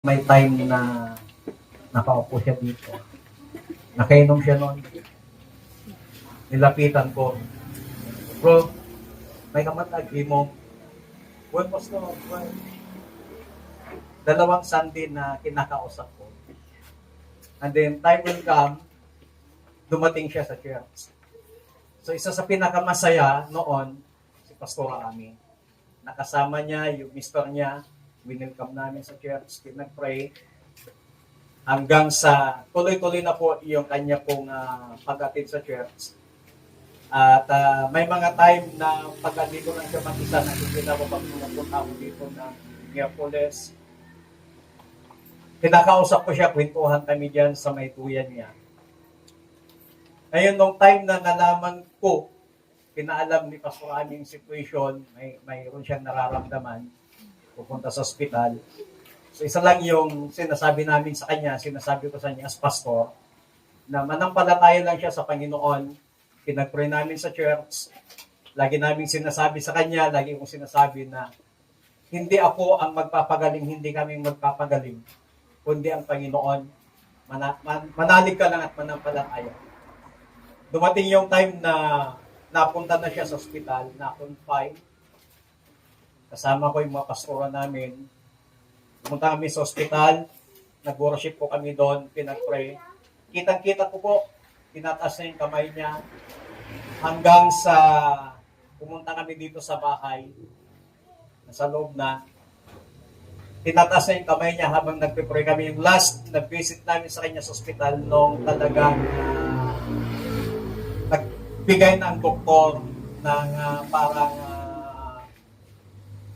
May time na nakaupo siya dito. Nakainom siya noon. Nilapitan ko. Bro, may kamatag mo. When was no? Well, dalawang Sunday na kinakausap ko. And then time will come, dumating siya sa church. So isa sa pinakamasaya noon, si Pastora Ami. Nakasama niya, yung mister niya, winelcome namin sa church, pinag-pray, hanggang sa tuloy-tuloy na po yung kanya pong pag-atid sa church. At may mga time na pag dito lang siya mag-isa, nakikita ko pag pumunta ako dito ng Neapolis. Kinakausap ko siya, kwentuhan kami dyan sa may tuyan niya. Ngayon, nung time na nalaman ko, pinaalam ni Pastor Ami yung situation, mayroon siyang nararamdaman, pupunta sa ospital. So isa lang yung sinasabi namin sa kanya, sinasabi ko sa kanya as pastor, na manampalataya lang siya sa Panginoon. Pinag-pray namin sa church. Lagi namin sinasabi sa kanya, lagi kong sinasabi na hindi ako ang magpapagaling, hindi kami magpapagaling, kundi ang Panginoon. Manalig ka lang at manampalataya. Dumating yung time na napunta na siya sa ospital, na-confine. Kasama ko yung mga pastora namin. Pumunta kami sa ospital, nag-worship po kami doon, pinag-pray. Kitang-kita ko po, tinataas na yung kamay niya, hanggang sa pumunta kami dito sa bahay, nasa loob na, tinataas na yung kamay niya habang nagpe-pray kami. Yung last nag-visit namin sa kanya sa ospital nung talagang nagbigay ng doktor ng parang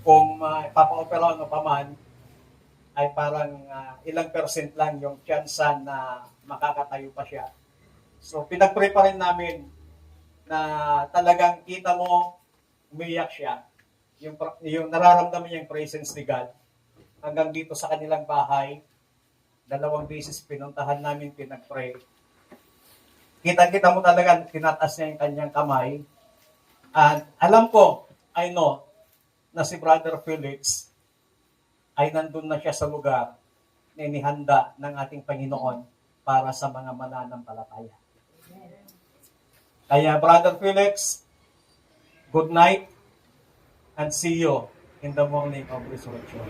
kung papa-operahan o paman, ay parang ilang percent lang yung tsansa na makakatayo pa siya. So, pinag-pray pa rin namin na talagang kita mo, umiyak siya. Yung nararamdaman niya yung presence ni God. Hanggang dito sa kanilang bahay, 2 beses pinuntahan namin, pinag-pray. Kita-kita mo talaga, tinataas niya yung kanyang kamay. And alam ko, I know, na si Brother Felix ay nandun na siya sa lugar na inihanda ng ating Panginoon para sa mga mananampalataya. Kaya Brother Felix, good night and see you in the morning of resurrection.